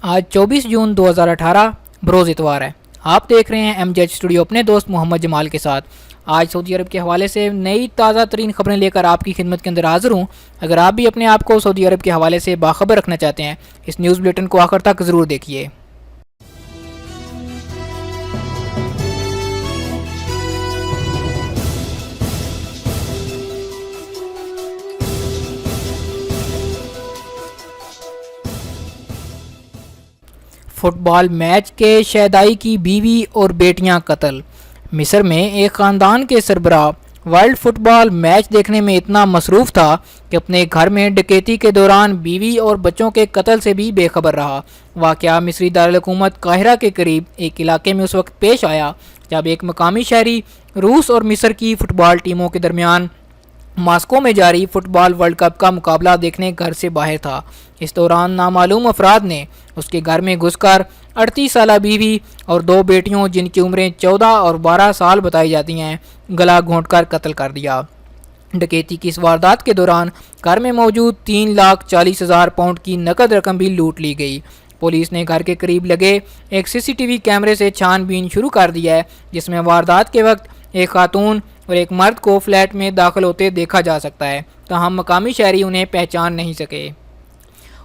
آج 24 جون 2018 بروز اتوار ہے۔ آپ دیکھ رہے ہیں ایم جے ایچ اسٹوڈیو اپنے دوست محمد جمال کے ساتھ۔ آج سعودی عرب کے حوالے سے نئی تازہ ترین خبریں لے کر آپ کی خدمت کے اندر حاضر ہوں۔ اگر آپ بھی اپنے آپ کو سعودی عرب کے حوالے سے باخبر رکھنا چاہتے ہیں، اس نیوز بلیٹن کو آخر تک ضرور دیکھیے۔ فٹ بال میچ کے شیدائی کی بیوی اور بیٹیاں قتل۔ مصر میں ایک خاندان کے سربراہ ورلڈ فٹ بال میچ دیکھنے میں اتنا مصروف تھا کہ اپنے گھر میں ڈکیتی کے دوران بیوی اور بچوں کے قتل سے بھی بے خبر رہا۔ واقعہ مصری دارالحکومت قاہرہ کے قریب ایک علاقے میں اس وقت پیش آیا جب ایک مقامی شہری روس اور مصر کی فٹ بال ٹیموں کے درمیان ماسکو میں جاری فٹ بال ورلڈ کپ کا مقابلہ دیکھنے گھر سے باہر تھا۔ اس دوران نامعلوم افراد نے اس کے گھر میں گھس کر 38 سالہ بیوی اور 2 بیٹیوں جن کی عمریں 14 اور 12 سال بتائی جاتی ہیں گلا گھونٹ کر قتل کر دیا۔ ڈکیتی کی اس واردات کے دوران گھر میں موجود 3,40,000 پاؤنڈ کی نقد رقم بھی لوٹ لی گئی۔ پولیس نے گھر کے قریب لگے ایک سی ٹی وی کیمرے سے چھان بین شروع کر دیا ہے جس میں واردات کے وقت ایک خاتون اور ایک مرد کو فلیٹ میں داخل ہوتے دیکھا جا سکتا ہے، تاہم مقامی شہری انہیں پہچان نہیں سکے۔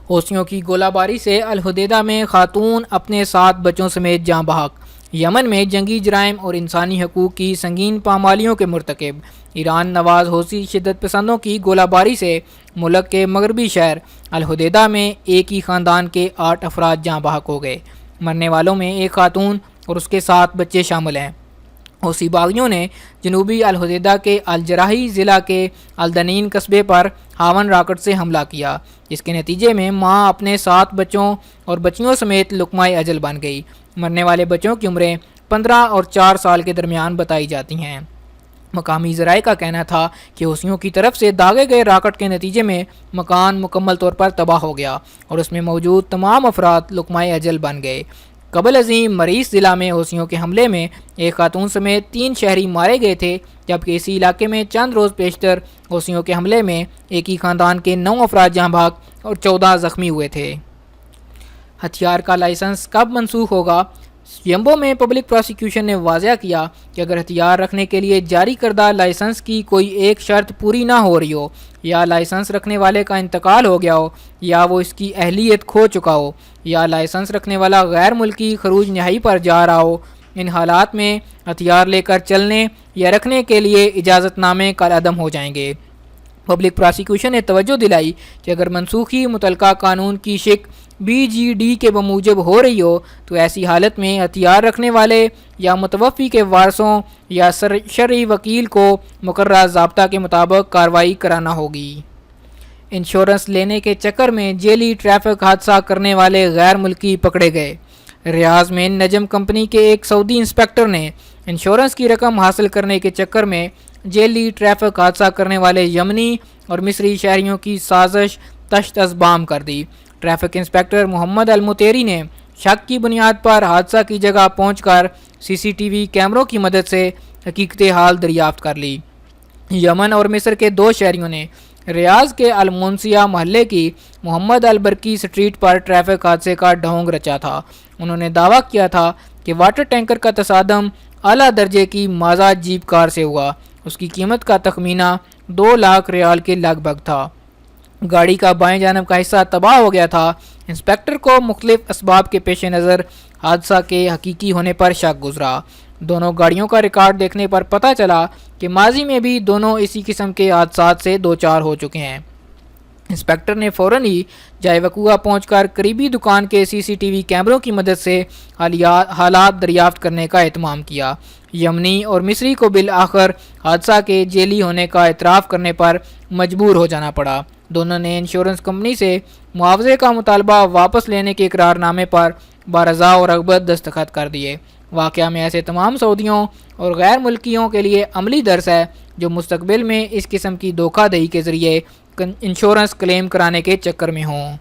حوثیوں کی گولہ باری سے الحدیدہ میں خاتون اپنے 7 بچوں سمیت جاں بحق۔ یمن میں جنگی جرائم اور انسانی حقوق کی سنگین پامالیوں کے مرتکب ایران نواز حوثی شدت پسندوں کی گولہ باری سے ملک کے مغربی شہر الحدیدہ میں ایک ہی خاندان کے 8 افراد جاں بحق ہو گئے۔ مرنے والوں میں ایک خاتون اور اس کے 7 بچے شامل ہیں۔ حوثی باغیوں نے جنوبی الحدیدہ کے الجراحی ضلع کے الدنین قصبے پر ہاون راکٹ سے حملہ کیا، جس کے نتیجے میں ماں اپنے 7 بچوں اور بچیوں سمیت لقمہ اجل بن گئی۔ مرنے والے بچوں کی عمریں 15 اور 4 سال کے درمیان بتائی جاتی ہیں۔ مقامی ذرائع کا کہنا تھا کہ حوثیوں کی طرف سے داغے گئے راکٹ کے نتیجے میں مکان مکمل طور پر تباہ ہو گیا اور اس میں موجود تمام افراد لقمہ اجل بن گئے۔ قبل ازیں مریس ضلع میں حوثیوں کے حملے میں ایک خاتون سمیت 3 شہری مارے گئے تھے، جبکہ اسی علاقے میں چند روز پیشتر حوثیوں کے حملے میں ایک ہی خاندان کے 9 افراد جاں بحق اور 14 زخمی ہوئے تھے۔ ہتھیار کا لائسنس کب منسوخ ہوگا؟ یمبو میں پبلک پروسیکیوشن نے واضح کیا کہ اگر ہتھیار رکھنے کے لیے جاری کردہ لائسنس کی کوئی ایک شرط پوری نہ ہو رہی ہو، یا لائسنس رکھنے والے کا انتقال ہو گیا ہو، یا وہ اس کی اہلیت کھو چکا ہو، یا لائسنس رکھنے والا غیر ملکی خروج نہائی پر جا رہا ہو، ان حالات میں ہتھیار لے کر چلنے یا رکھنے کے لیے اجازت نامے کالعدم ہو جائیں گے۔ پبلک پروسیکیوشن نے توجہ دلائی کہ اگر منسوخی متعلقہ قانون کی شق BGD کے بموجب ہو رہی ہو تو ایسی حالت میں ہتھیار رکھنے والے یا متوفی کے وارثوں یا شرعی وکیل کو مقررہ ضابطہ کے مطابق کارروائی کرانا ہوگی۔ انشورنس لینے کے چکر میں جعلی ٹریفک حادثہ کرنے والے غیر ملکی پکڑے گئے۔ ریاض میں نجم کمپنی کے ایک سعودی انسپیکٹر نے انشورنس کی رقم حاصل کرنے کے چکر میں جعلی ٹریفک حادثہ کرنے والے یمنی اور مصری شہریوں کی سازش تشت از بام کر دی۔ ٹریفک انسپیکٹر محمد المطیری نے شک کی بنیاد پر حادثہ کی جگہ پہنچ کر CCTV کیمروں کی مدد سے حقیقت حال دریافت کر لی۔ یمن اور مصر کے 2 شہریوں نے ریاض کے المنسیہ محلے کی محمد البرکی سٹریٹ پر ٹریفک حادثے کا ڈھونگ رچا تھا۔ انہوں نے دعویٰ کیا تھا کہ واٹر ٹینکر کا تصادم اعلیٰ درجے کی مازا جیپ کار سے ہوا۔ اس کی قیمت کا تخمینہ 2 لاکھ ریال کے لگ بھگ تھا۔ گاڑی کا بائیں جانب کا حصہ تباہ ہو گیا تھا۔ انسپیکٹر کو مختلف اسباب کے پیش نظر حادثہ کے حقیقی ہونے پر شک گزرا۔ دونوں گاڑیوں کا ریکارڈ دیکھنے پر پتہ چلا کہ ماضی میں بھی دونوں اسی قسم کے حادثات سے دوچار ہو چکے ہیں۔ انسپیکٹر نے فوراً ہی جائے وقوع پہنچ کر قریبی دکان کے CCTV کیمروں کی مدد سے حالات دریافت کرنے کا اہتمام کیا۔ یمنی اور مصری کو بالآخر حادثہ کے جعلی ہونے کا اعتراف کرنے پر مجبور ہو جانا پڑا۔ دونوں نے انشورنس کمپنی سے معاوضے کا مطالبہ واپس لینے کے اقرار نامے پر برضا و رغبت دستخط کر دیے۔ واقعہ میں ایسے تمام سعودیوں اور غیر ملکیوں کے لیے عملی درس ہے جو مستقبل میں اس قسم کی دھوکہ دہی کے ذریعے انشورنس کلیم کرانے کے چکر میں ہوں۔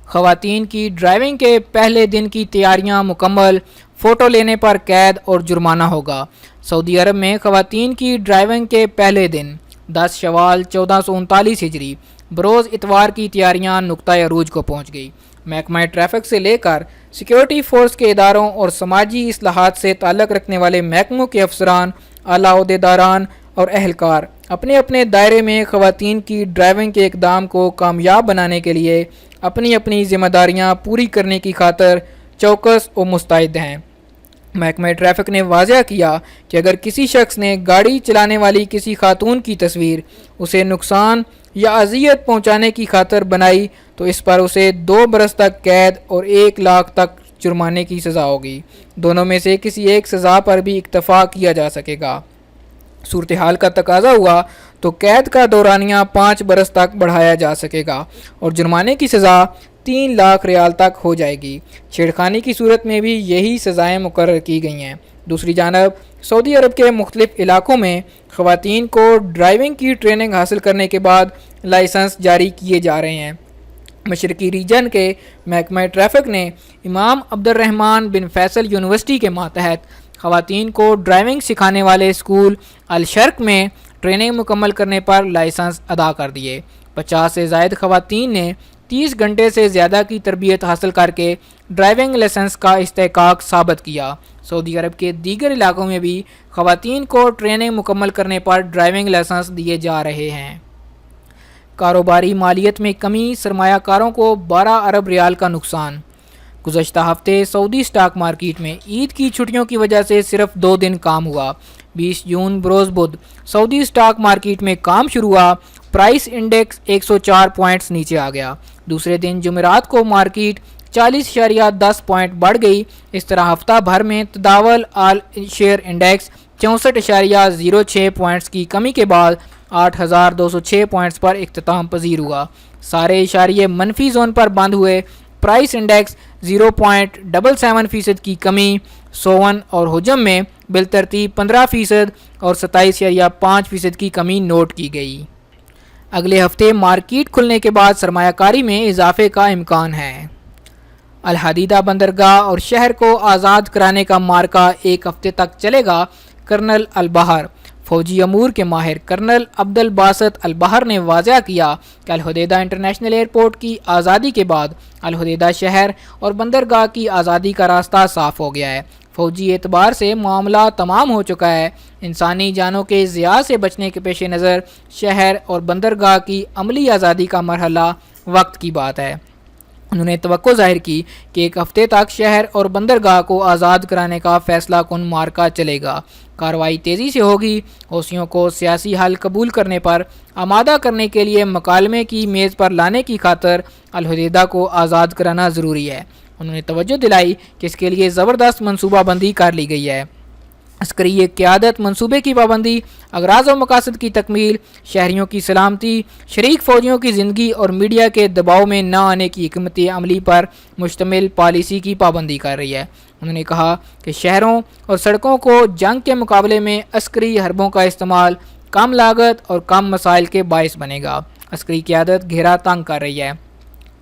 خواتین کی ڈرائیونگ کے پہلے دن کی تیاریاں مکمل، فوٹو لینے پر قید اور جرمانہ ہوگا۔ سعودی عرب میں خواتین کی ڈرائیونگ کے پہلے دن 10 شوال 1439 ہجری بروز اتوار کی تیاریاں نقطۂ عروج کو پہنچ گئی۔ محکمہ ٹریفک سے لے کر سیکیورٹی فورس کے اداروں اور سماجی اصلاحات سے تعلق رکھنے والے محکموں کے افسران، اعلیٰ عہدیداران اور اہلکار اپنے اپنے دائرے میں خواتین کی ڈرائیونگ کے اقدام کو کامیاب بنانے کے لیے اپنی اپنی ذمہ داریاں پوری کرنے کی خاطر چوکس و مستعد ہیں۔ محکمہ ٹریفک نے واضح کیا کہ اگر کسی شخص نے گاڑی چلانے والی کسی خاتون کی تصویر اسے نقصان یا اذیت پہنچانے کی خاطر بنائی تو اس پر اسے 2 برس تک قید اور 1 لاکھ تک جرمانے کی سزا ہوگی۔ دونوں میں سے کسی ایک سزا پر بھی اکتفا کیا جا سکے گا۔ صورتحال کا تقاضا ہوا تو قید کا دورانیہ 5 برس تک بڑھایا جا سکے گا اور جرمانے کی سزا 3 لاکھ ریال تک ہو جائے گی۔ چھیڑخانی کی صورت میں بھی یہی سزائیں مقرر کی گئی ہیں۔ دوسری جانب سعودی عرب کے مختلف علاقوں میں خواتین کو ڈرائیونگ کی ٹریننگ حاصل کرنے کے بعد لائسنس جاری کیے جا رہے ہیں۔ مشرقی ریجن کے محکمہ ٹریفک نے امام عبد الرحمن بن فیصل یونیورسٹی کے ماتحت خواتین کو ڈرائیونگ سکھانے والے اسکول الشرق میں ٹریننگ مکمل کرنے پر لائسنس ادا کر دیے۔ 50 سے زائد خواتین نے 30 گھنٹے سے زیادہ کی تربیت حاصل کر کے ڈرائیونگ لائسنس کا استحقاق ثابت کیا۔ سعودی عرب کے دیگر علاقوں میں بھی خواتین کو ٹریننگ مکمل کرنے پر ڈرائیونگ لائسنس دیے جا رہے ہیں۔ کاروباری مالیت میں کمی، سرمایہ کاروں کو 12 ارب ریال کا نقصان۔ گزشتہ ہفتے سعودی سٹاک مارکیٹ میں عید کی چھٹیوں کی وجہ سے صرف 2 دن کام ہوا۔ 20 جون بروز بدھ سعودی سٹاک مارکیٹ میں کام شروع ہوا، پرائس انڈیکس 104 پوائنٹس نیچے آ گیا۔ دوسرے دن جمعرات کو مارکیٹ 40.10 پوائنٹ بڑھ گئی۔ اس طرح ہفتہ بھر میں تداول آل شیئر انڈیکس 64.06 پوائنٹس کی کمی کے بعد 8,206 پوائنٹس پر اختتام پذیر ہوا۔ سارے اشاریے منفی زون پر بند ہوئے۔ پرائس انڈیکس 0.77% کی کمی، سون اور حجم میں بالترتیب 15% اور 27.5% کی کمی نوٹ کی گئی۔ اگلے ہفتے مارکیٹ کھلنے کے بعد سرمایہ کاری میں اضافے کا امکان ہے۔ الحدیدہ بندرگاہ اور شہر کو آزاد کرانے کا معرکہ 1 ہفتے تک چلے گا۔ کرنل البحر فوجی امور کے ماہر کرنل عبد الباسط البحر نے واضح کیا کہ الحدیدہ انٹرنیشنل ایئرپورٹ کی آزادی کے بعد الحدیدہ شہر اور بندرگاہ کی آزادی کا راستہ صاف ہو گیا ہے۔ فوجی اعتبار سے معاملہ تمام ہو چکا ہے۔ انسانی جانوں کے ضیاع سے بچنے کے پیش نظر شہر اور بندرگاہ کی عملی آزادی کا مرحلہ وقت کی بات ہے۔ انہوں نے توقع ظاہر کی کہ 1 ہفتے تک شہر اور بندرگاہ کو آزاد کرانے کا فیصلہ کن معرکہ چلے گا۔ کارروائی تیزی سے ہوگی۔ حوثیوں کو سیاسی حل قبول کرنے پر آمادہ کرنے کے لیے مکالمے کی میز پر لانے کی خاطر الحدیدہ کو آزاد کرانا ضروری ہے۔ انہوں نے توجہ دلائی کہ اس کے لیے زبردست منصوبہ بندی کر لی گئی ہے۔ عسکری قیادت، منصوبے کی پابندی، اغراض و مقاصد کی تکمیل، شہریوں کی سلامتی، شریک فوجیوں کی زندگی اور میڈیا کے دباؤ میں نہ آنے کی حکمت عملی پر مشتمل پالیسی کی پابندی کر رہی ہے۔ انہوں نے کہا کہ شہروں اور سڑکوں کو جنگ کے مقابلے میں عسکری حربوں کا استعمال کم لاگت اور کم مسائل کے باعث بنے گا۔ عسکری قیادت گھیرا تنگ کر رہی ہے،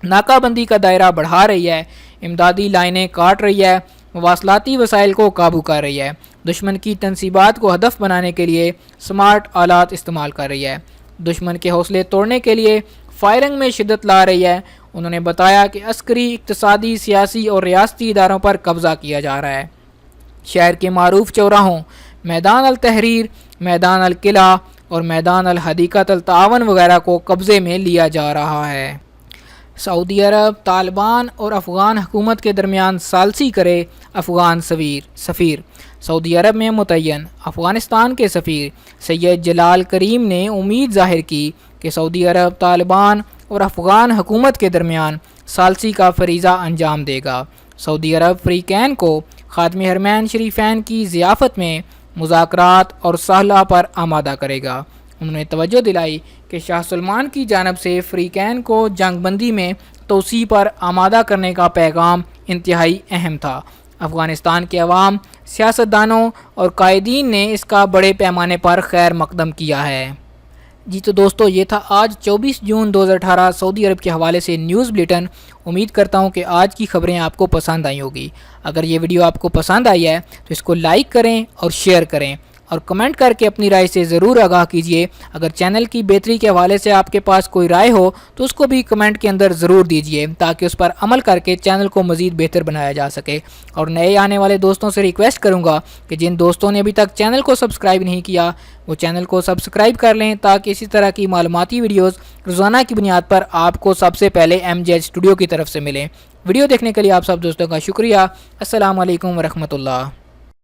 ناکہ بندی کا دائرہ بڑھا رہی ہے، امدادی لائنیں کاٹ رہی ہے، مواصلاتی وسائل کو قابو کر رہی ہے، دشمن کی تنصیبات کو ہدف بنانے کے لیے سمارٹ آلات استعمال کر رہی ہے، دشمن کے حوصلے توڑنے کے لیے فائرنگ میں شدت لا رہی ہے۔ انہوں نے بتایا کہ عسکری، اقتصادی، سیاسی اور ریاستی اداروں پر قبضہ کیا جا رہا ہے۔ شہر کے معروف چوراہوں میدان التحریر، میدان القلعہ اور میدان الحدیقۃ التعاون وغیرہ کو قبضے میں لیا جا رہا ہے۔ سعودی عرب طالبان اور افغان حکومت کے درمیان ثالثی کرے افغان سفیر۔ سعودی عرب میں متعین افغانستان کے سفیر سید جلال کریم نے امید ظاہر کی کہ سعودی عرب طالبان اور افغان حکومت کے درمیان ثالثی کا فریضہ انجام دے گا۔ سعودی عرب فریقین کو خادم حرمین شریفین کی ضیافت میں مذاکرات اور صلح پر آمادہ کرے گا۔ انہوں نے توجہ دلائی کہ شاہ سلمان کی جانب سے فریقین کو جنگ بندی میں توسیع پر آمادہ کرنے کا پیغام انتہائی اہم تھا۔ افغانستان کے عوام، سیاستدانوں اور قائدین نے اس کا بڑے پیمانے پر خیر مقدم کیا ہے۔ جی تو دوستو، یہ تھا آج 24 جون 2018 سعودی عرب کے حوالے سے نیوز بلیٹن۔ امید کرتا ہوں کہ آج کی خبریں آپ کو پسند آئی ہوگی۔ اگر یہ ویڈیو آپ کو پسند آئی ہے تو اس کو لائک کریں اور شیئر کریں اور کمنٹ کر کے اپنی رائے سے ضرور آگاہ کیجیے۔ اگر چینل کی بہتری کے حوالے سے آپ کے پاس کوئی رائے ہو تو اس کو بھی کمنٹ کے اندر ضرور دیجیے تاکہ اس پر عمل کر کے چینل کو مزید بہتر بنایا جا سکے۔ اور نئے آنے والے دوستوں سے ریکویسٹ کروں گا کہ جن دوستوں نے ابھی تک چینل کو سبسکرائب نہیں کیا وہ چینل کو سبسکرائب کر لیں تاکہ اسی طرح کی معلوماتی ویڈیوز روزانہ کی بنیاد پر آپ کو سب سے پہلے MJ اسٹوڈیو کی طرف سے ملیں۔ ویڈیو دیکھنے کے لیے آپ سب دوستوں کا شکریہ۔ السلام علیکم ورحمۃ اللہ۔